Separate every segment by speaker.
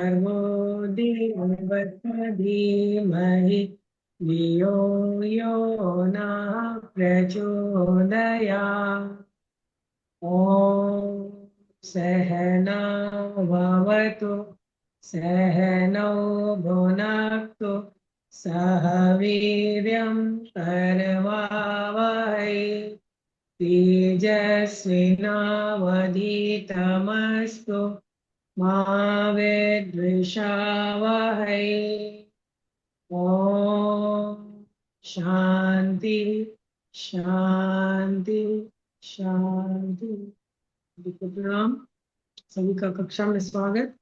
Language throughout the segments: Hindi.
Speaker 1: भर्गो देवस्य धीमहि धियो यो नः प्रचोदयात्। ॐ सहना भवतु सहनौ भुनक्तु सह वीर्यं करवावहै तेजस्विनावधीतमस्तु मा विद्विषावहै। ॐ शांति शांति शांति। प्रणाम सभी का कक्षा में स्वागत।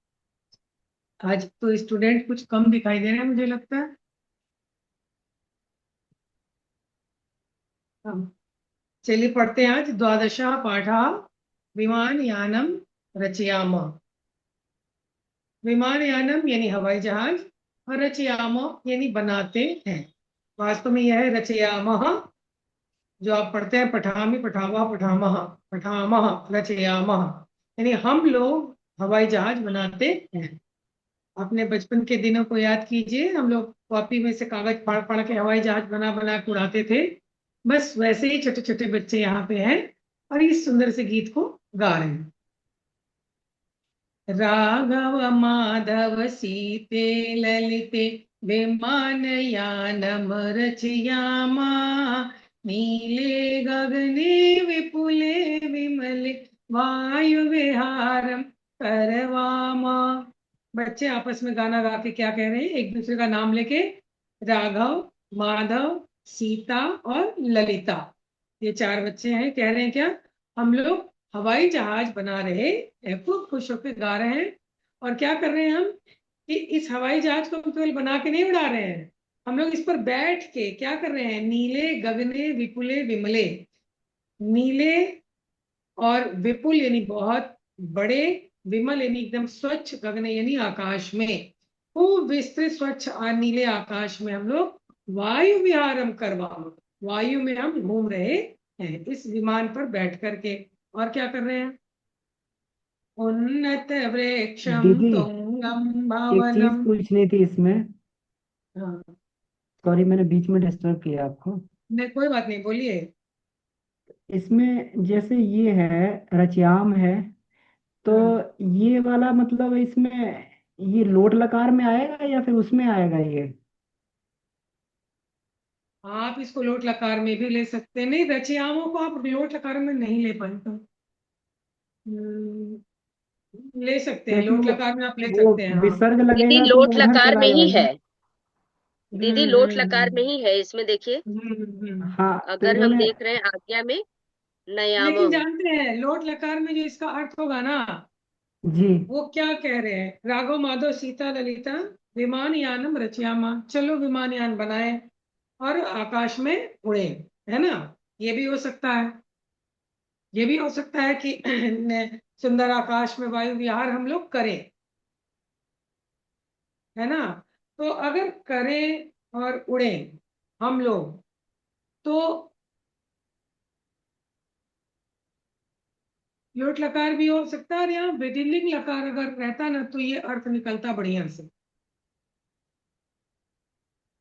Speaker 1: आज तो स्टूडेंट कुछ कम दिखाई दे रहे हैं मुझे लगता है। चलिए पढ़ते हैं। आज द्वादशः पाठः विमानयानं रचयामः। विमानयानम यानी हवाई जहाज और रचयामः यानी बनाते हैं। वास्तव में यह है रचयामः, जो आप पढ़ते हैं पठामि पठावा पठामह पठामह रचयामः, यानी हम लोग हवाई जहाज बनाते हैं। अपने बचपन के दिनों को याद कीजिए, हम लोग कॉपी में से कागज फाड़ फाड़ के हवाई जहाज बना बना के उड़ाते थे। बस वैसे ही छोटे छोटे बच्चे यहाँ पे हैं और इस सुंदर से गीत को गा रहे हैं। राघव माधव सीते ललिते विमानयानम रचयामा नीले गगने विपुले विमले वायु विहारम करवामा। बच्चे आपस में गाना गा के क्या कह रहे हैं, एक दूसरे का नाम लेके। राघव, माधव, सीता और ललिता, ये चार बच्चे हैं। कह रहे हैं क्या, हम लोग हवाई जहाज बना रहे हैं। खूब खुश होकर गा रहे हैं। और क्या कर रहे हैं हम कि इस हवाई जहाज को केवल बना के नहीं उड़ा रहे हैं, हम लोग इस पर बैठ के क्या कर रहे हैं, नीले गगने विपुले विमले। नीले और विपुल यानी बहुत बड़े, विमल यानी एकदम स्वच्छ, गगने यानी आकाश में, खूब विस्तृत स्वच्छ नीले आकाश में हम लोग वायु विहारम करवा, वायु में हम घूम रहे हैं इस विमान पर बैठ करके। और क्या कर रहे हैं, उन्नत वृक्षम
Speaker 2: दीदी,
Speaker 1: तुंगम
Speaker 2: एक चीज
Speaker 1: भवनम।
Speaker 2: पूछनी थी इसमें।
Speaker 1: हाँ,
Speaker 2: सॉरी, मैंने बीच में डिस्टर्ब किया आपको।
Speaker 1: नहीं कोई बात नहीं, बोलिए।
Speaker 2: इसमें जैसे ये है, रचयाम है, तो
Speaker 1: हाँ,
Speaker 2: ये वाला मतलब इसमें ये लोट लकार में आएगा या फिर उसमें आएगा ये?
Speaker 1: आप इसको लोट लकार में भी ले सकते हैं। नहीं, रचयामों को आप लोट लकार में नहीं ले पाए तो ले सकते हैं,
Speaker 2: क्योंकि
Speaker 1: लोट
Speaker 2: वो
Speaker 1: लकार में आप ले
Speaker 2: वो
Speaker 1: सकते हैं। हाँ।
Speaker 2: विसर्ग
Speaker 3: दीदी
Speaker 2: लगेगा तो
Speaker 3: लोट
Speaker 2: वो उधर
Speaker 3: लकार
Speaker 2: चला
Speaker 3: में ही है।
Speaker 2: जाएगा।
Speaker 3: दीदी लोट लकार में ही है, इसमें देखिए।
Speaker 2: हाँ, तो
Speaker 3: अगर हम
Speaker 2: इन्होंने।
Speaker 3: देख रहे हैं आज्ञा में
Speaker 1: लेकिन
Speaker 3: नयामम।
Speaker 1: जानते हैं लोट लकार में जो इसका अर्थ होगा ना,
Speaker 2: जी।
Speaker 1: वो क्या कह रहे हैं, राघव माधव सीता ललिता विमान यानम रचयामा, चलो विमान यान बनाए और आकाश में उड़े, है ना। ये भी हो सकता है, ये भी हो सकता है कि सुंदर आकाश में वायु विहार हम लोग करें, है ना। तो अगर करें और उड़े हम लोग, तो लोट लकार भी हो सकता है। और यहाँ विधिलिंग लकार अगर रहता ना तो ये अर्थ निकलता बढ़िया से।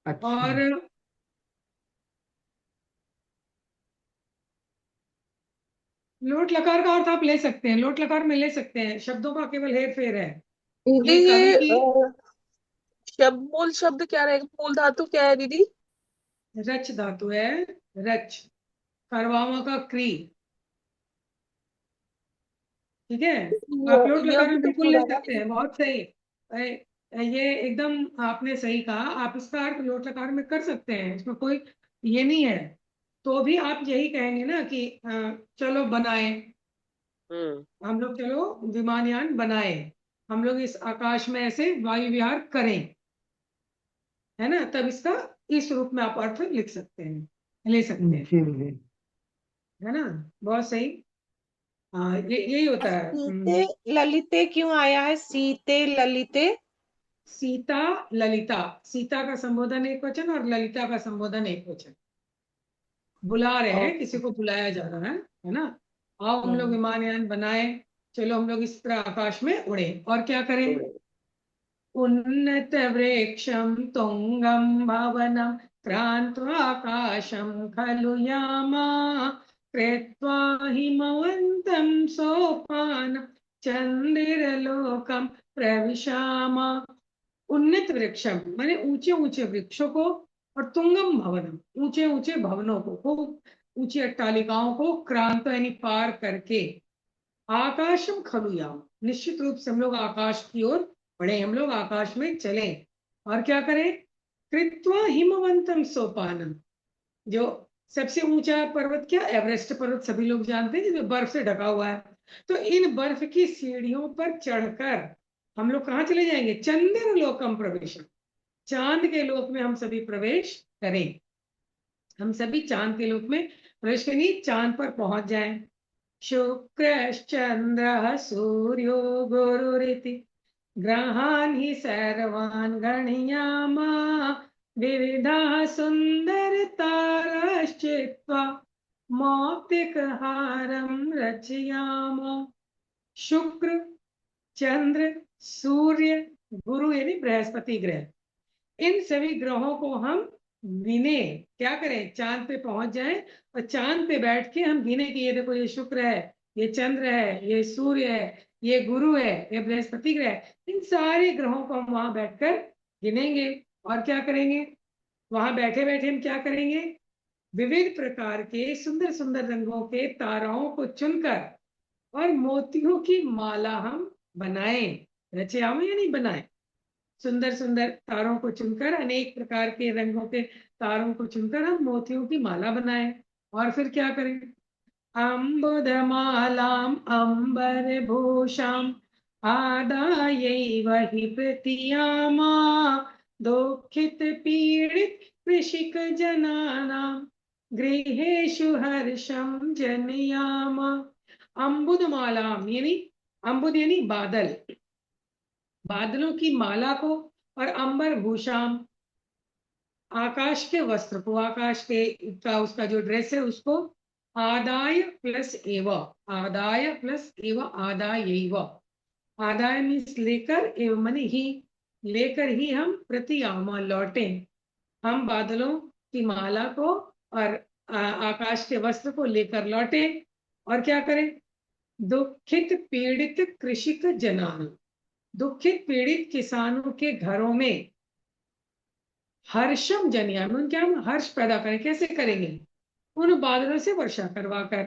Speaker 2: अच्छा।
Speaker 1: और लोट लकार का अर्थ आप ले सकते हैं, लोट लकार में ले सकते हैं, शब्दों का केवल हेर फेर है।
Speaker 3: दीदी
Speaker 1: ये कवि
Speaker 3: ये
Speaker 1: की
Speaker 3: शब्द मूल शब्द क्या रहेगा, मूल धातु क्या है दीदी?
Speaker 1: रच धातु है, रच, करवामा का क्री। ठीक है, आप लोट
Speaker 3: ये
Speaker 1: लकार
Speaker 3: भी
Speaker 1: में
Speaker 3: तो
Speaker 1: बिल्कुल ले
Speaker 3: पूरा ना
Speaker 1: सकते हैं, बहुत सही। ये एकदम आपने सही कहा, आप इसका अर्थ लोट लकार में कर सकते हैं, इसमें कोई ये नहीं है। तो भी आप यही कहेंगे ना कि चलो बनाए,
Speaker 3: हम्म।
Speaker 1: हम लोग चलो विमानयान बनाए, हम लोग इस आकाश में ऐसे वायु विहार करें, है ना। तब इसका इस रूप में आप अर्थ लिख सकते हैं, ले सकते हैं,
Speaker 2: जी जी।
Speaker 1: है ना। बहुत सही। हाँ, ये यही होता है।
Speaker 4: सीते ललिते क्यों आया है? सीते ललिते।
Speaker 1: सीता ललिता, सीता का संबोधन एक वचन और ललिता का संबोधन एक वचन। बुला रहे हैं, किसी
Speaker 4: ओके।
Speaker 1: को बुलाया जा रहा है ना। आओ हम लोग विमानयान बनाए, चलो हम लोग इस तरह आकाश में उड़े और क्या करें, उन्नत वृक्षं तुंगं भवनं क्रान्त्वाकाशं खलु यामा कृत्वा हिमवन्तं सोपानं चंद्रलोकं प्रविशामा। उन्नत वृक्षम माने ऊंचे ऊंचे वृक्षों को, और तुंगम भवनम ऊंचे ऊंचे भवनों को, खूब ऊंची अट्टालिकाओं को, क्रांत यानी पार करके, आकाशम खलुयाम निश्चित रूप से हम लोग आकाश की ओर बढ़े, हम लोग आकाश में चले। और क्या करें? कृत्वा हिमवंतम सोपानम, जो सबसे ऊंचा पर्वत क्या, एवरेस्ट पर्वत सभी लोग जानते हैं जिसमें बर्फ से ढका हुआ है। तो इन बर्फ की सीढ़ियों पर चढ़कर हम लोग कहाँ चले जाएंगे? चंद्र लोकम प्रवेशम, चांद के लोक में हम सभी प्रवेश करें। हम सभी चांद के लोक में प्रवेश करें, चांद पर पहुंच जाएं। शुक्रश्चंद्र सूर्यो गुरुरिति ग्रहान् हि सर्वान् गणयामा विविधाः सुन्दरताराश्चित्वा मौक्तिकहारं रचयामा। शुक्र, चंद्र, सूर्य, गुरु यानी बृहस्पति ग्रह, इन सभी ग्रहों को हम गिने, क्या करें? चांद पे पहुंच जाएं और चांद पे बैठ के हम गिने कि ये देखो ये शुक्र है, ये चंद्र है, ये सूर्य है, ये गुरु है, ये बृहस्पति ग्रह है। इन सारे ग्रहों को हम वहां बैठकर गिनेंगे। और क्या करेंगे? वहां बैठे बैठे हम क्या करेंगे? विविध प्रकार के सुंदर सुंदर रंगों के ताराओं को चुनकर और मोतियों की माला हम बनाएं। रचे आम या नहीं बनाए? सुंदर सुंदर तारों को चुनकर, अनेक प्रकार के रंगों के तारों को चुनकर हम मोतियों की माला बनाएं। और फिर क्या करें? अम्बुदमालाम अंबरभूषाम आदायैव हि प्रतियामा दुःखित पीड़ित कृषिक जनानां गृहेषु हर्षम जनयामा। अम्बुदमालाम यानी, अम्बुद यानी बादल, बादलों की माला को, और अंबर भूषाम आकाश के वस्त्र को, आकाश के का उसका जो ड्रेस है उसको, आदाय प्लस एव, आदाय प्लस एव आदाय, आदाय मीन्स लेकर, एवं माने ही, लेकर ही हम प्रतियामा लौटे। हम बादलों की माला को और आकाश के वस्त्र को लेकर लौटे। और क्या करें? दुखित पीड़ित कृषिक जनान, दुखित पीड़ित किसानों के घरों में हर्षम जनयान, क्या हम हर्ष पैदा करें? कैसे करेंगे? उन बादलों से वर्षा करवा कर।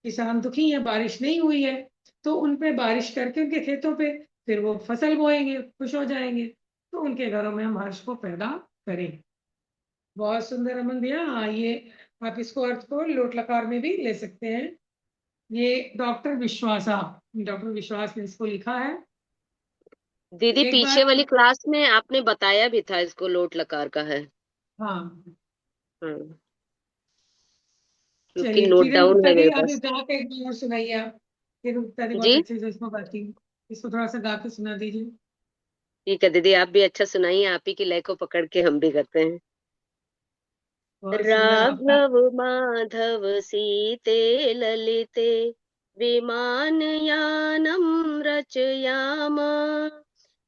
Speaker 1: किसान दुखी है, बारिश नहीं हुई है, तो उन पे बारिश करके उनके खेतों पे फिर वो फसल बोएंगे, खुश हो जाएंगे। तो उनके घरों में हम हर्ष को पैदा करें। बहुत सुंदर अमन दिया। हाँ, ये आप इसको अर्थ को लोट लकार में भी ले सकते हैं। ये डॉक्टर विश्वास ने इसको लिखा है।
Speaker 5: दीदी
Speaker 1: एक
Speaker 5: पीछे
Speaker 1: बार,
Speaker 5: वाली क्लास में आपने बताया भी था, इसको लोट लकार का है।
Speaker 1: हाँ
Speaker 5: हाँ, क्योंकि
Speaker 1: चलिए
Speaker 5: नोट
Speaker 1: ठीक है
Speaker 5: डाउन
Speaker 1: मुक्ता
Speaker 5: है
Speaker 1: दी,
Speaker 5: मेरे
Speaker 1: आप
Speaker 5: पास।
Speaker 1: इस गा के एक बार और सुनाइए आप। फिर मुक्ता दी बहुत
Speaker 5: जी
Speaker 1: अच्छे से इसको गाती है, इसको थोड़ा सा गा के सुना दीजिए।
Speaker 5: ठीक है दीदी, आप भी अच्छा सुनाइए, आप ही की लय को पकड़ के हम भी करते हैं।
Speaker 1: बहुत सुंदर आपका।
Speaker 5: राघव माधव सीते ललिते विमानयानं रचयामा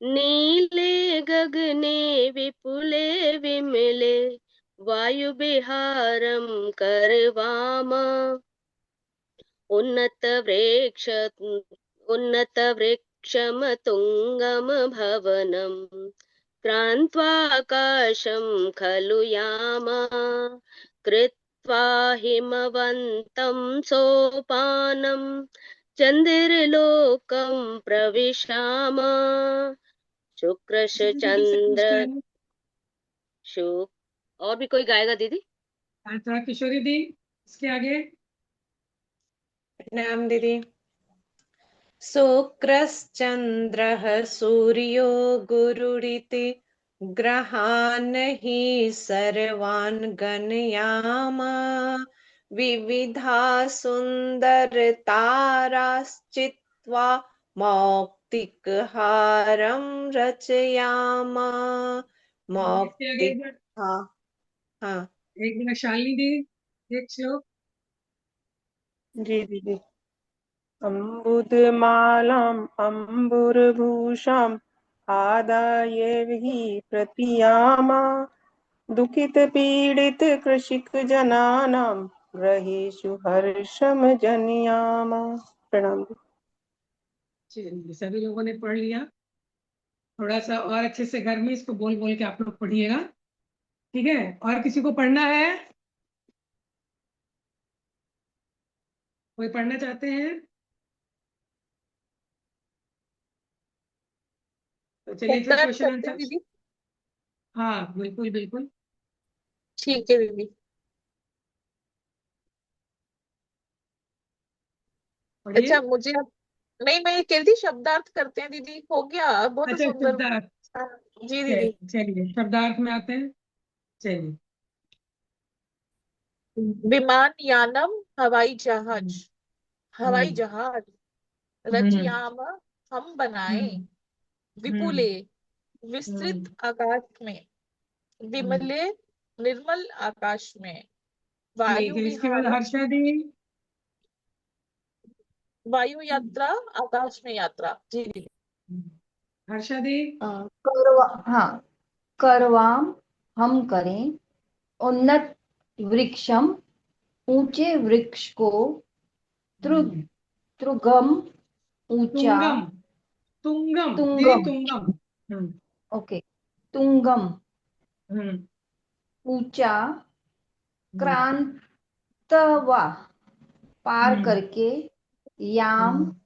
Speaker 5: नीले गगने विपुले विमले वायुविहारं करवामा उन्नतवृक्ष उन्नतवृक्षमतुङ्गं भवनं क्रान्त्वाकाशं खलु यामा कृत्वा हिमवन्तं सोपानं चन्द्रलोकं प्रविशाम शुक्रश
Speaker 1: दीदी से पूछते
Speaker 5: चंद्र
Speaker 1: हैं।
Speaker 5: शुक। और भी कोई गाएगा दीदी?
Speaker 1: थोड़ा किशोरी दी इसके आगे।
Speaker 4: नाम दीदी। शुक्रश्चन्द्रः सूर्यो गुरुरिति ग्रहान् हि सर्वान् गणयामा विविधा सुन्दरताराश्चित्वा मौक्तिकहारं रचयामा।
Speaker 1: इसके आगे
Speaker 4: मौक्तिक,
Speaker 1: एक बार,
Speaker 4: हाँ हाँ
Speaker 1: एक बार शालिनी दी एक श्लोक।
Speaker 3: जी दीदी। अम्बुदमालाम् अम्बुरभूषाम्
Speaker 4: आदाय हि प्रतियामा दुखित पीडित कृषिक जनानां ग्रहेषु हर्षम जनियामा। प्रणाम।
Speaker 1: चलिए, सभी लोगों ने पढ़ लिया। थोड़ा सा और अच्छे से घर में इसको बोल बोल के आप लोग पढ़िएगा, ठीक है? और किसी को पढ़ना है? कोई पढ़ना चाहते हैं तो चलिए फिर
Speaker 3: शब्दार्थ
Speaker 1: क्वेश्चन
Speaker 3: करते हैं
Speaker 1: आंसर।
Speaker 3: दीदी।
Speaker 1: हाँ बिल्कुल बिल्कुल,
Speaker 3: ठीक है दीदी।
Speaker 1: पढ़िए।
Speaker 3: अच्छा मुझे अब, नहीं मैं ये कह रही थी शब्दार्थ करते हैं दीदी, हो गया बहुत
Speaker 1: अच्छा
Speaker 3: सुंदर।
Speaker 1: शब्दार्थ,
Speaker 3: हाँ, जी दीदी।
Speaker 1: चलिए शब्दार्थ में आते हैं। चलिए।
Speaker 3: विमान यानम हवाई जहाज, हवाई
Speaker 1: हम्म
Speaker 3: जहाज।
Speaker 1: हम्म
Speaker 3: रचयाम हम बनाए,
Speaker 1: हम्म
Speaker 3: विपुले
Speaker 1: हम्म
Speaker 3: विस्तृत
Speaker 1: हम्म
Speaker 3: आकाश में,
Speaker 1: हम्म।
Speaker 3: विमले निर्मल आकाश में,
Speaker 1: ठीक
Speaker 3: वायु
Speaker 1: है, इसके बाद
Speaker 3: विहार
Speaker 1: हर्षा दी।
Speaker 3: वायु यात्रा, आकाश में यात्रा। जी दीदी।
Speaker 1: हर्षा दी।
Speaker 6: करवा, हाँ, करवाम हम करें, उन्नत वृक्षम ऊंचे वृक्ष को, त्रु त्रुगम ऊंचा,
Speaker 1: तुंगम, तुंगम दीदी,
Speaker 6: तुंगम,
Speaker 1: तुंगम। हम्म
Speaker 6: ओके, तुंगम
Speaker 1: हम्म
Speaker 6: ऊंचा,
Speaker 1: हम्म
Speaker 6: क्रांतवा पार
Speaker 1: हम्म
Speaker 6: करके, याम
Speaker 1: हम्म।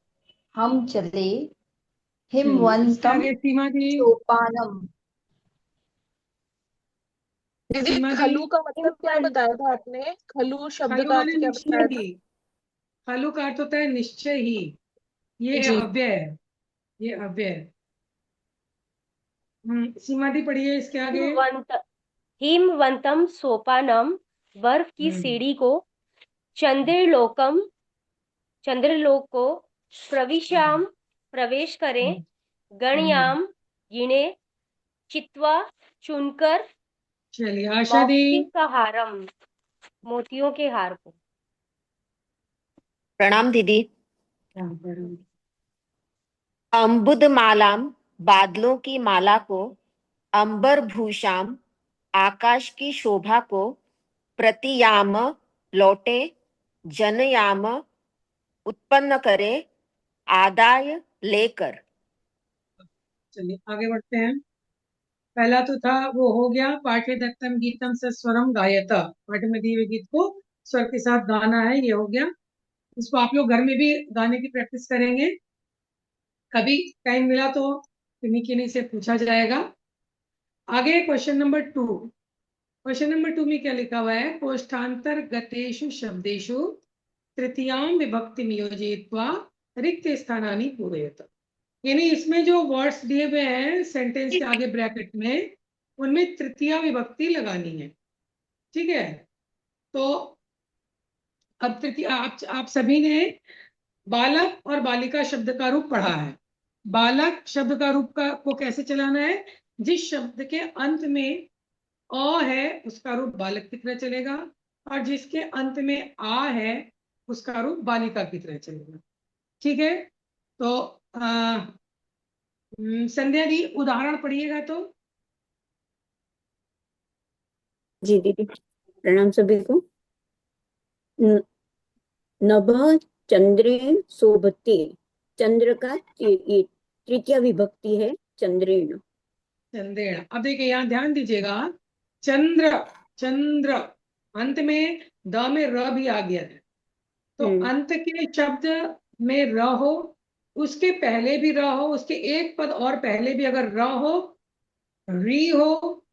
Speaker 6: हम चले,
Speaker 1: चलिए, इसके
Speaker 6: हिमवंतम
Speaker 1: आगे सीमा दी।
Speaker 6: सोपानम,
Speaker 3: दीदी
Speaker 1: सीमा दी।
Speaker 3: खलु का मतलब क्या
Speaker 6: हिमवंत,
Speaker 3: बताया था आपने, खलु शब्द
Speaker 1: खलु
Speaker 3: का
Speaker 1: माने
Speaker 3: अर्थ क्या
Speaker 1: निश्चय
Speaker 3: बताया
Speaker 1: ही।
Speaker 3: था?
Speaker 1: खलु का अर्थ होता है निश्चय ही। ये है
Speaker 3: जी।
Speaker 1: अव्यय है, ये अव्यय है। सीमा दी पढ़िए इसके आगे।
Speaker 7: हिमवंत हिमवंतम सोपानम, बर्फ की
Speaker 1: हम्म
Speaker 7: सीढ़ी को, चंद्रलोकम चंद्रलोक को, प्रविश्याम प्रवेश करें,
Speaker 1: हम्म हम्म।
Speaker 7: गणयाम गिने, चित्वा चुनकर,
Speaker 1: चलिए, आशा दी।
Speaker 7: मौक्तिक हारम मोतियों के हार को।
Speaker 8: प्रणाम दीदी।
Speaker 1: हाँ, बराबर।
Speaker 8: अम्बुदमालाम बादलों की माला को, अंबर भूषाम आकाश की शोभा को, प्रतियाम लौटे, जनयाम उत्पन्न करे, आदाय लेकर।
Speaker 1: चलिए आगे बढ़ते हैं। पहला तो था, वो हो गया, पाठे दत्तम गीतम स स्वरम गायता, पाठ में दिए हुए गीत को स्वर के साथ गाना है, ये हो गया। इसको आप लोग घर में भी गाने की प्रैक्टिस करेंगे। कभी टाइम मिला तो किन्हीं किन्हीं से पूछा जाएगा। आगे क्वेश्चन नंबर 2। क्वेश्चन नंबर 2 में क्या लिखा हुआ है? कोष्ठांतर गतेषु शब्देषु तृतीयाम विभक्ति नियोजयित्वा रिक्त स्थानानि पूरयत। यानी इसमें जो वर्ड्स दिए हुए हैं सेंटेंस के आगे ब्रैकेट में, उनमें तृतीया विभक्ति लगानी है, ठीक है? तो अब तृतीय, आप सभी ने बालक और बालिका शब्द का रूप पढ़ा है। बालक शब्द का रूप का को कैसे चलाना है? जिस शब्द के अंत में अ है उसका रूप बालक की तरह चलेगा, और जिसके अंत में आ है उसका रूप बालिका की तरह चलेगा, ठीक है? तो संध्या दी उदाहरण पढ़िएगा तो।
Speaker 9: जी दीदी, प्रणाम सभी को। न- नभ चंद्रेण शोभते, चंद्र का ये तृतीय विभक्ति है, चंद्रेण।
Speaker 1: चंद्रेण। अब देखिए यहाँ ध्यान दीजिएगा, चंद्र, चंद्र, अंत में द में र भी आ गया है। तो
Speaker 9: हम्म
Speaker 1: अंत के शब्द में र हो, उसके पहले भी र हो, उसके एक पद और पहले भी अगर र हो, री हो,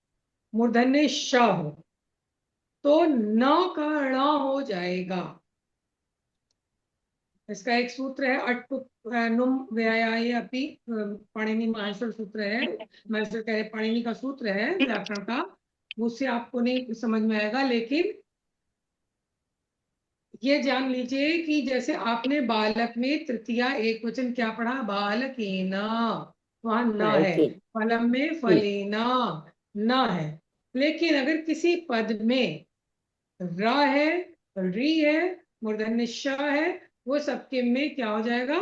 Speaker 1: मूर्धन्य श हो, तो न का ण हो जाएगा। इसका एक सूत्र है, अट्टु नुम व्यायाय अपि, पाणिनि माहेश्वर सूत्र है, माहेश्वर कह रहे पाणिनि का सूत्र है व्याकरण का, उससे आपको नहीं समझ में आएगा। लेकिन ये जान लीजिए कि जैसे आपने बालक में तृतीया एक वचन क्या पढ़ा? बालकेना, वहां न है।
Speaker 9: बालके।
Speaker 1: फलम में
Speaker 9: जी।
Speaker 1: फलेना न है। लेकिन अगर किसी पद में र है, री है, मूर्धन्य श है, वो सबके में क्या हो जाएगा?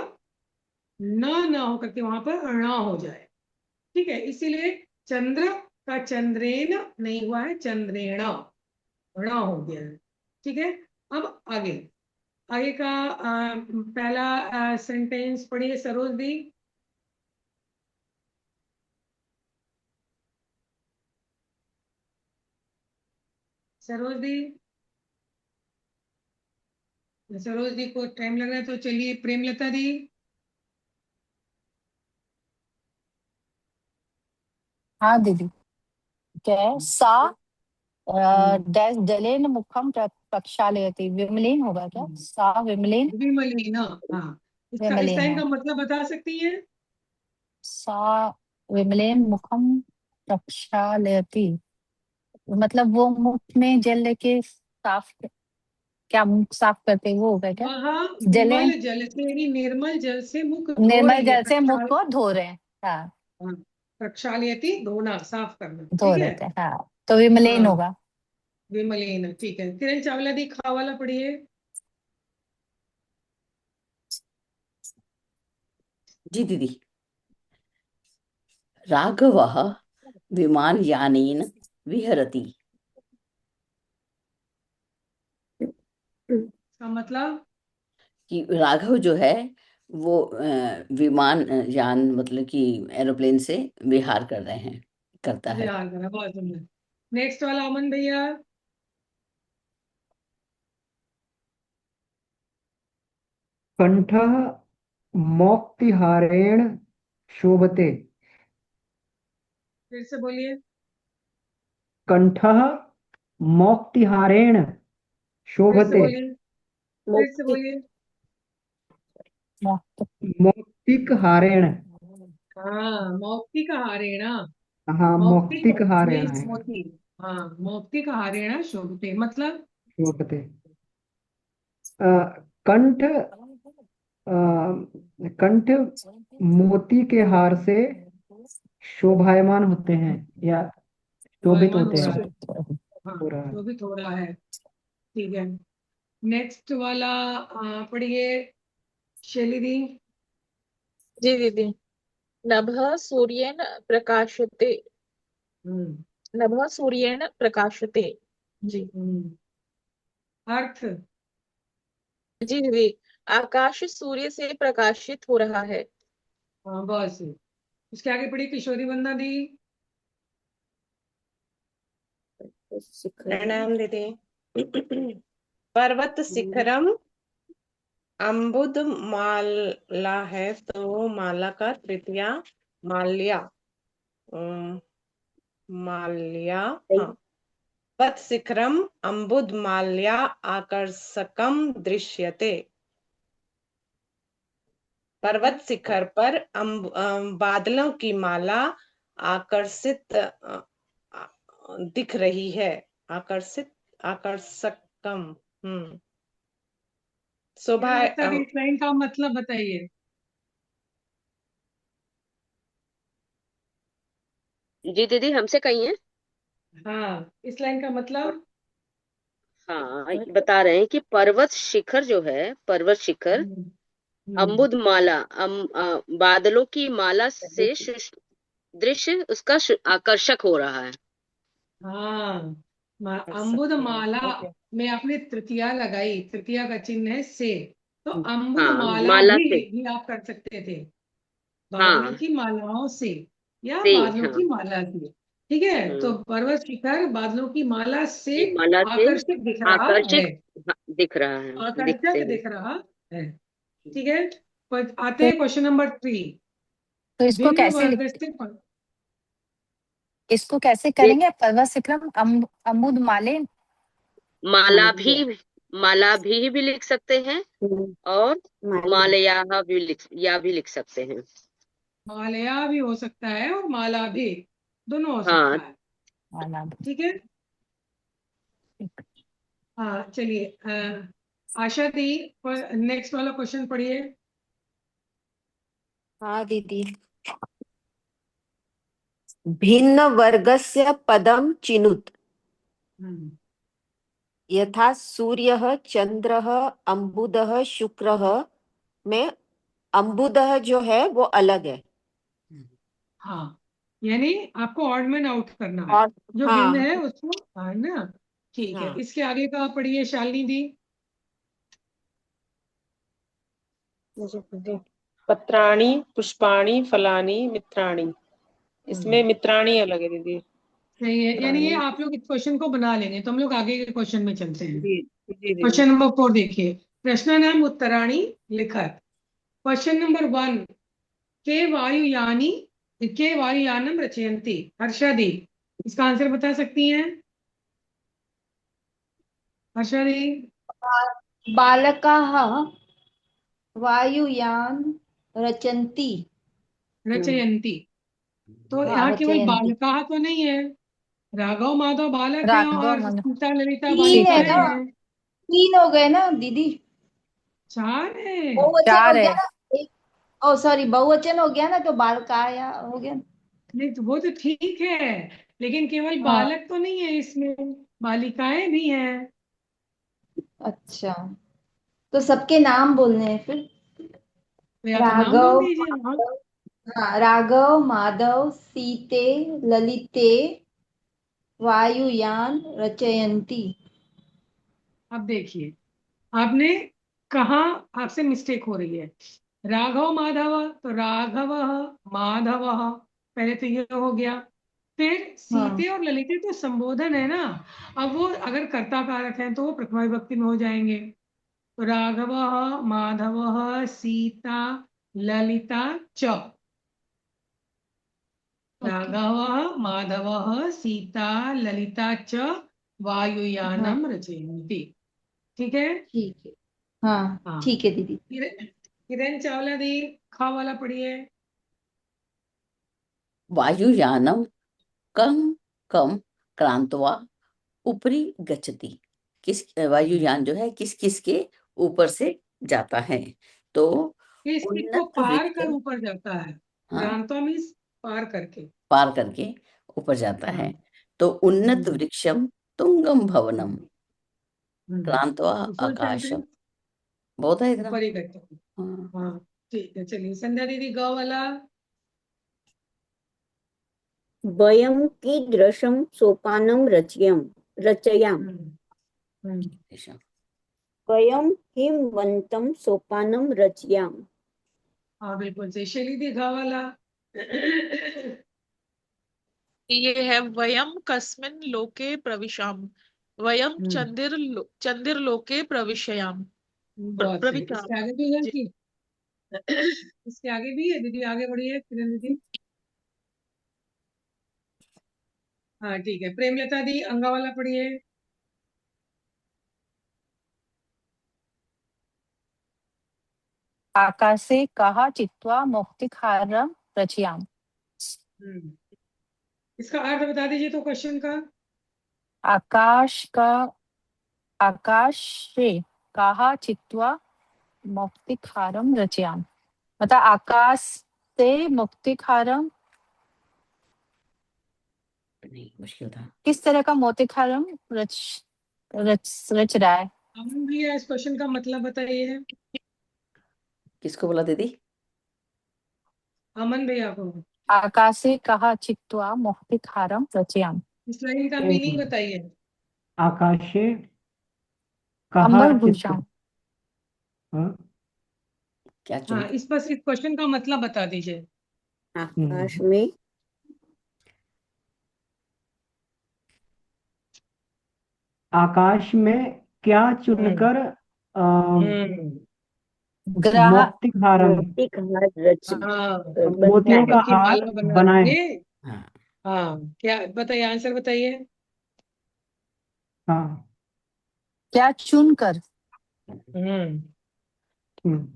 Speaker 1: न होकर के वहां पर ण हो जाए। ठीक है, इसीलिए चंद्र का चंद्रेन नहीं हुआ है, चंद्रेण ण हो गया है। ठीक है, अब आगे आगे का पहला सेंटेंस पढ़िए सरोज दी। सरोज दी, सरोज दी को टाइम लग रहा है तो चलिए प्रेमलता दी।
Speaker 10: हाँ दीदी, क्या है? सा
Speaker 1: हम्म,
Speaker 10: डैश जलेन मुखम प्रक्षालयति, विमलेन होगा क्या? सा विमलेन,
Speaker 1: विमलीन, हाँ, इसका इस
Speaker 10: विमलेन
Speaker 1: लाइन
Speaker 10: है।
Speaker 1: का मतलब बता सकती है?
Speaker 10: सा विमलेन मुखम प्रक्षालयति, मतलब वो मुख में जल लेके साफ, क्या मुख साफ करते वो होगा क्या?
Speaker 1: वह
Speaker 10: जलेन,
Speaker 1: विमल जल से यानी निर्मल जल से मुख धो
Speaker 10: निर्मल
Speaker 1: रही है,
Speaker 10: जल से मुख को धो रहे हैं। हाँ,
Speaker 1: हाँ, प्रक्षालयति धोना, साफ करना,
Speaker 10: धो
Speaker 1: ठीक है।
Speaker 10: देते हैं, हाँ, तो विमलेन
Speaker 1: हाँ,
Speaker 10: होगा।
Speaker 1: विमलीन, ठीक है। किरण चावला दी खा वाला पढ़िए।
Speaker 11: जी दीदी। राघवः विमानयानेन विहरति।
Speaker 1: इसका मतलब
Speaker 11: कि राघव जो है वो विमान यान मतलब कि एरोप्लेन से विहार कर रहे हैं, करता है।
Speaker 1: ध्यान करा, बहुत सुंदर। नेक्स्ट वाला अमन भैया।
Speaker 2: कंठः मौक्तिहारेण शोभते।
Speaker 1: फिर से बोलिए।
Speaker 2: कंठः मौक्तिहारेण
Speaker 1: फिर से
Speaker 2: शोभते।
Speaker 1: बोलिए। फिर से बोलिए।
Speaker 2: मौक्तिकहारेण।
Speaker 1: हाँ, मौक्तिक हारेण,
Speaker 2: हाँ,
Speaker 1: मौक्तिक
Speaker 2: मौक्तिकहारेण
Speaker 1: मीन्स
Speaker 2: है।
Speaker 1: मोती। हाँ, मौक्तिक हारेण शोभते मतलब
Speaker 2: शोभते। अ, कंठ अ, कंठ मोती के हार से शोभायमान होते हैं या शोभित
Speaker 1: शोभायमान
Speaker 2: होते
Speaker 1: हो रहा
Speaker 2: हैं।
Speaker 1: है। हाँ,
Speaker 2: हो रहा है।
Speaker 1: शोभित हो रहा है, ठीक है। नेक्स्ट वाला पढ़िए शैली दी।
Speaker 3: जी दीदी। नभः सूर्येण प्रकाशते,
Speaker 1: हम्म,
Speaker 3: नभः सूर्येण प्रकाशते। जी।
Speaker 1: अर्थ।
Speaker 3: जी दीदी, आकाश सूर्य से प्रकाशित हो रहा है।
Speaker 1: हाँ, बस इसके आगे पढ़िए किशोरी वंदना दी।
Speaker 4: प्रणाम दीदी। पर्वत शिखरम अम्बुद माला है तो माला का तृतीया माल्या। अम, माल्या, हाँ। पर्वत शिखरम अम्बुद माल्या आकर्षकम दृश्यते। पर्वत शिखर पर बादलों की माला आकर्षित दिख रही है। आकर्षित, आकर्षकम, शोभा।
Speaker 1: किरण गुप्ता दी, इस लाइन का मतलब बताइए।
Speaker 5: जी दीदी, हमसे कहिए।
Speaker 1: हाँ, इस लाइन का मतलब।
Speaker 5: हाँ, बता रहे हैं कि पर्वत शिखर जो है, पर्वत शिखर
Speaker 1: हम्म, हम्म,
Speaker 5: अम्बुद माला, बादलों की माला से दृश्य उसका आकर्षक हो रहा है।
Speaker 1: हाँ, अम्बुद माला में आपने तृतीया लगाई, तृतीया का चिन्ह है से, तो अम्बुद
Speaker 5: हाँ,
Speaker 1: माला
Speaker 5: माला से।
Speaker 1: भी आप कर सकते थे, बादलों
Speaker 5: हाँ,
Speaker 1: की मालाओं से या
Speaker 5: से।
Speaker 1: बादलों
Speaker 5: हाँ।
Speaker 1: की माला से। ठीक है, तो पर्वत शिखर बादलों की माला से
Speaker 5: की माला से
Speaker 1: आकर्षक दिख रहा है,
Speaker 5: आकर्षक, हाँ, दिख रहा है, दिखते
Speaker 1: आकर्षक
Speaker 5: हैं।
Speaker 1: दिख रहा है। ठीक है, पर आते हैं क्वेश्चन नंबर 3।
Speaker 10: तो इसको
Speaker 1: भिन्न
Speaker 10: कैसे
Speaker 1: वर्ग से
Speaker 10: इसको कैसे करेंगे? पर्वत शिखरम अम्बुद माले,
Speaker 5: माला भी लिख सकते हैं, और मालया भी लिख सकते हैं।
Speaker 1: मालया भी हो सकता है और माला भी, दोनों हो सकता
Speaker 5: हाँ।
Speaker 1: है। ठीक है, हाँ, चलिए आशा दी, नेक्स्ट वाला क्वेश्चन पढ़िए।
Speaker 8: हाँ दीदी। भिन्न वर्गस्य पदम चिनुत।
Speaker 1: हम्म,
Speaker 8: यथा सूर्यः चंद्रः अम्बुदः शुक्रः में अम्बुदः जो है वो अलग है।
Speaker 1: हाँ, यानी आपको ऑड मैन आउट करना है,
Speaker 8: और
Speaker 1: जो भिन्न
Speaker 8: हाँ
Speaker 1: है उसको, है ना। ठीक है,
Speaker 8: हाँ
Speaker 1: इसके आगे का पढ़िए शालिनी दी।
Speaker 4: पत्राणि पुष्पाणि फलानि मित्राणि। इसमें मित्राणि अलग है दीदी।
Speaker 1: सही है, यानी ये
Speaker 4: प्राणी।
Speaker 1: आप लोग इस क्वेश्चन को बना लेंगे, तो हम लोग आगे के क्वेश्चन में चलते हैं।
Speaker 4: जी जी दीदी।
Speaker 1: क्वेश्चन नंबर 4 देखिए, प्रश्न नाम उत्तराणी लिखत। क्वेश्चन नंबर 1, के वायुयानी के वायुयानम रचयन्ति। हर्षा दी इसका आंसर बता सकती हैं? हर्षा दी।
Speaker 6: बालकाः वायुयान रचन्ति।
Speaker 1: रचयन्ति, तो
Speaker 6: हाँ,
Speaker 1: यहाँ केवल
Speaker 6: रचयन्ति।
Speaker 1: बालका तो नहीं है, राघव माधव बालक हैं
Speaker 10: राघव
Speaker 1: और
Speaker 10: मन
Speaker 1: सीता ललिता
Speaker 6: तीन है
Speaker 1: बालिकाएं
Speaker 6: ना,
Speaker 1: हैं।
Speaker 6: 3 हो गए ना दीदी।
Speaker 1: 4 है।
Speaker 6: बहुवचन हो
Speaker 10: 4
Speaker 6: गया
Speaker 10: है।
Speaker 6: ना। एक ओ सॉरी, बहुवचन हो गया ना, तो बालकाया हो गया।
Speaker 1: नहीं तो वो तो ठीक है, लेकिन केवल
Speaker 6: हाँ,
Speaker 1: बालक तो नहीं है इसमें, बालिकाएं भी हैं।
Speaker 6: अच्छा, तो सबके नाम बोलने हैं फिर।
Speaker 1: तो या तो नाम बोल
Speaker 6: राघव,
Speaker 1: दीजिए हाँ।
Speaker 6: हाँ, राघव, माधव, सीते, ललिते, वायुयान रचयन्ति।
Speaker 1: अब देखिए, आपने कहा आपसे मिस्टेक हो रही है। राघव माधव, तो राघव माधव, पहले तो ये हो गया। फिर
Speaker 6: हाँ,
Speaker 1: सीते और ललिते तो संबोधन है ना, अब वो अगर कर्ता कारक है तो वो प्रथमा विभक्ति में हो जाएंगे। तो राघव माधव सीता ललिता च।
Speaker 6: ओके,
Speaker 1: राघव माधव सीता ललिता च
Speaker 6: हाँ,
Speaker 1: वायुयानम रचयन्ति। ठीक है।
Speaker 6: ठीक है। हाँ,
Speaker 1: हाँ,
Speaker 6: ठीक है दीदी।
Speaker 1: किरण चावला दी, खा वाला पढ़िए।
Speaker 11: वायुयानम कम कम क्रांतवा ऊपरी गच्छति। किस वायुयान जो है किस किस के ऊपर से जाता है? तो
Speaker 1: किस किस को
Speaker 11: उन्नत
Speaker 1: पार कर
Speaker 11: वृक्ष,
Speaker 1: ऊपर जाता है।
Speaker 11: हाँ,
Speaker 1: क्रांतो मीन्स पार करके।
Speaker 11: पार करके ऊपर जाता
Speaker 1: हाँ।
Speaker 11: है। तो उन्नत
Speaker 1: हम्म,
Speaker 11: वृक्षम तुंगम भवनम
Speaker 1: हम्म।
Speaker 11: क्रांतवा
Speaker 1: तो फुल
Speaker 11: आकाशम।
Speaker 1: सेंटेंस
Speaker 11: बहुत है इतना।
Speaker 1: ऊपर ही करते हैं।
Speaker 11: हाँ।
Speaker 1: हाँ, ठीक है, चलिए संध्या दीदी ग वाला।
Speaker 9: वयं कीदृशं सोपानं रचयाम।
Speaker 1: हम्म, हम्म।
Speaker 11: ऐसा।
Speaker 9: वयं हिमवन्तं सोपानं रचयाम।
Speaker 1: हाँ बिल्कुल सही, शैली दी घ वाला।
Speaker 3: ये है वयम कस्मिन लोके प्रविशाम। वयम
Speaker 1: हम्म,
Speaker 3: चंदिरलोके प्रविशयाम।
Speaker 1: बहुत सही,
Speaker 3: प्रविशाम।
Speaker 1: इसके आगे भी है
Speaker 3: जी।
Speaker 1: कि इसके आगे भी है दीदी, आगे बढ़िए किरण दीदी। हाँ ठीक है, प्रेमलता दी अंगा वाला पढ़िए।
Speaker 10: आकाशे कहा चित्वा मौक्तिकहारं रचयाम।
Speaker 1: हम्म, इसका अर्थ बता दीजिए तो क्वेश्चन का।
Speaker 10: आकाश का आकाश से कहा चित्वा मौक्तिकहारं रचयाम, मतलब आकाश से मौक्तिकहारं
Speaker 11: नहीं, मुश्किल था।
Speaker 10: किस तरह का मौक्तिकहारं रच रच रहा है।
Speaker 1: अमन भैया इस क्वेश्चन का मतलब बताइए।
Speaker 11: किसको बोला दीदी?
Speaker 1: अमन भैया को।
Speaker 10: आकाशे कहा चित्वा मौक्तिकहारं रचयाम।
Speaker 1: इस लाइन का
Speaker 2: एक
Speaker 1: मीनिंग
Speaker 2: मिनट।
Speaker 1: बताइए।
Speaker 2: आकाशे कहा
Speaker 10: अंबर
Speaker 2: चित्त।
Speaker 10: भूषण।
Speaker 2: हाँ,
Speaker 11: क्या
Speaker 1: हाँ,
Speaker 11: चुन?
Speaker 1: इस बस इस क्वेश्चन का मतलब बता दीजिए।
Speaker 9: आकाश
Speaker 2: हम्म,
Speaker 9: में
Speaker 2: आकाश में क्या
Speaker 1: हम्म,
Speaker 2: चुनकर
Speaker 1: हम्म।
Speaker 10: ग्रह
Speaker 2: मौक्तिक हारम,
Speaker 9: मोतिहार रच
Speaker 1: हाँ,
Speaker 9: बनता
Speaker 2: मोतियों
Speaker 9: है।
Speaker 2: का
Speaker 1: मोती की
Speaker 2: हार
Speaker 1: माला बना
Speaker 2: बनाए।
Speaker 1: के।
Speaker 11: हाँ,
Speaker 1: हाँ, क्या बताइए, आंसर बताइए।
Speaker 2: हाँ।
Speaker 10: क्या चुनकर,
Speaker 1: हम्म,
Speaker 2: हम्म,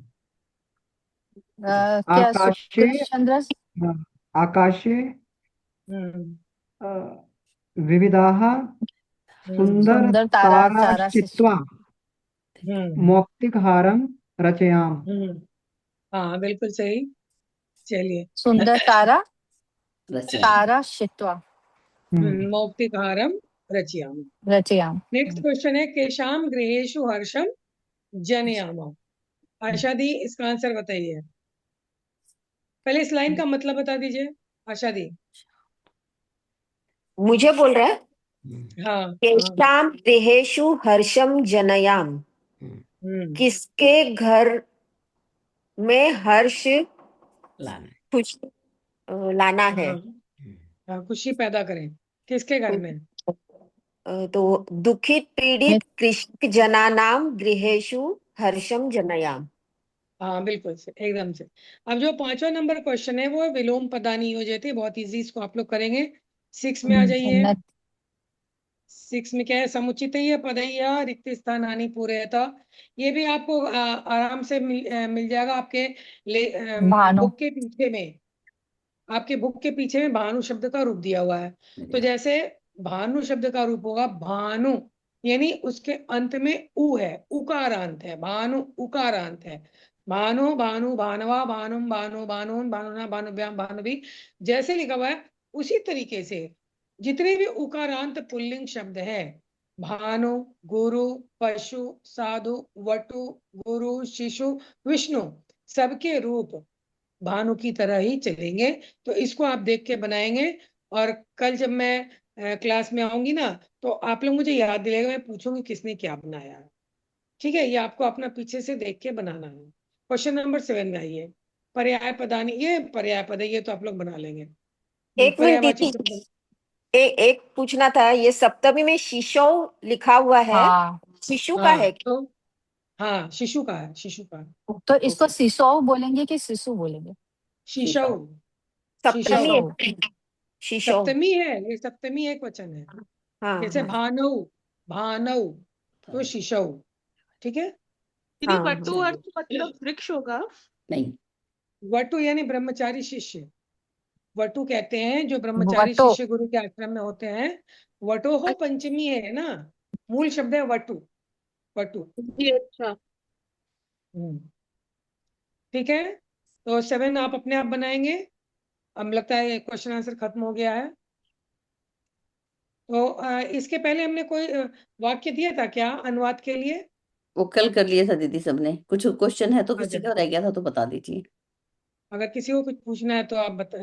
Speaker 10: क्या
Speaker 2: आकाशे,
Speaker 10: शुक्र चंद्र।
Speaker 2: हाँ, आकाशे
Speaker 1: हम्म,
Speaker 2: अ, विविधाः
Speaker 1: हम्म,
Speaker 2: सुंदर
Speaker 10: सुंदर तारा तारा से।
Speaker 2: ताराश्चित्वा
Speaker 1: हम्म,
Speaker 2: मौक्तिकहारं रचयाम।
Speaker 1: हम्म। हाँ बिल्कुल सही, चलिए।
Speaker 10: सुंदर तारा
Speaker 11: रचयाम।
Speaker 10: तारा शित्वा
Speaker 1: मौक्तिकहारम रचयामि।
Speaker 10: रचयाम।
Speaker 1: नेक्स्ट क्वेश्चन है, केशाम गृहेषु हर्षम जनयामा। आशा दी इसका आंसर बताइए। पहले इस लाइन का मतलब बता दीजिए आशा दी।
Speaker 8: मुझे बोल रहा है
Speaker 1: हाँ हाँ
Speaker 8: केषां गृहेषु हर्षम जनयाम,
Speaker 1: हम्म
Speaker 8: किसके घर में हर्ष
Speaker 11: लाना है।
Speaker 8: खुश लाना है।
Speaker 1: हाँ हाँ, खुशी पैदा करें किसके घर में?
Speaker 8: तो दुखित पीड़ित कृषक जनानां गृहेषु हर्षम जनयाम।
Speaker 1: हाँ बिल्कुल से एकदम से। अब जो 5वां नंबर क्वेश्चन है वो है विलोम पदानी योजयते, बहुत इजी, इसको आप लोग करेंगे। 6 में आ जाइए। 6 में क्या है? समुचित पदय्या रिक्त स्थानानि पूरयता। ये भी आपको आराम से मिल जाएगा आपके
Speaker 10: भानु
Speaker 1: बुक के पीछे में। आपके बुक के पीछे में भानु शब्द का रूप दिया हुआ है। तो जैसे भानु शब्द का रूप होगा भानु, यानी उसके अंत में उ है, उकारांत है, भानु उकारांत है। भानु भानु भानवा भानुम भानु भानुन भानुना भानुभ्याम भानुभी, जैसे लिखा हुआ है उसी तरीके से जितने भी उकारांत पुल्लिंग शब्द है, भानु, गुरु, पशु, साधु, वटु, गुरु, शिशु, विष्णु, सबके रूप भानु की तरह ही चलेंगे। तो इसको आप देख के बनाएंगे, और कल जब मैं क्लास में आऊंगी ना तो आप लोग मुझे याद दिलाएगा, मैं पूछूंगी किसने क्या बनाया है। ठीक है, ये आपको अपना पीछे से देख के बनाना है। क्वेश्चन नंबर 7 में आइए। पर्याय पदानी, ये पर्याय पद है, ये तो आप लोग बना लेंगे।
Speaker 8: एक मिनट
Speaker 1: पर्यायवाची
Speaker 8: दीदी,
Speaker 1: शब्द,
Speaker 8: एक पूछना था, ये सप्तमी में शिशु लिखा हुआ है,
Speaker 10: हाँ,
Speaker 8: शिशु का
Speaker 1: हाँ
Speaker 8: है?
Speaker 1: तो हाँ शिशु का है, शिशु का।
Speaker 10: तो इसको सिसो बोलेंगे कि सिसु बोलेंगे?
Speaker 1: शिशु,
Speaker 8: सप्तमी
Speaker 1: शिशु,
Speaker 8: है, शिशु।
Speaker 1: सप्तमी है, ये सप्तमी एक वचन है।
Speaker 8: हाँ
Speaker 1: जैसे
Speaker 8: हाँ
Speaker 1: भानौ, भानौ तो शिशु। ठीक है।
Speaker 3: दीदी
Speaker 8: हाँ
Speaker 3: वटु
Speaker 8: हाँ।
Speaker 3: अर्थ मतलब वृक्ष होगा?
Speaker 11: नहीं,
Speaker 1: वटु यानी ब्रह्मचारी शिष्य, वटु कहते हैं जो ब्रह्मचारी
Speaker 10: वटो,
Speaker 1: शिष्य गुरु के आश्रम में होते हैं। वटो हो पंचमी है ना, मूल शब्द है वटु, वटु।
Speaker 3: जी अच्छा।
Speaker 1: हम्म, ठीक है। तो 7 आप अपने आप बनाएंगे। अब लगता है क्वेश्चन आंसर खत्म हो गया है। तो इसके पहले हमने कोई वाक्य दिया था क्या अनुवाद के लिए?
Speaker 11: वो कल कर लिया था दीदी सबने। कुछ क्वेश्चन है तो किसी
Speaker 1: अच्छा,
Speaker 11: का रह गया था तो बता दीजिए।
Speaker 1: अगर किसी को कुछ पूछना है तो आप बता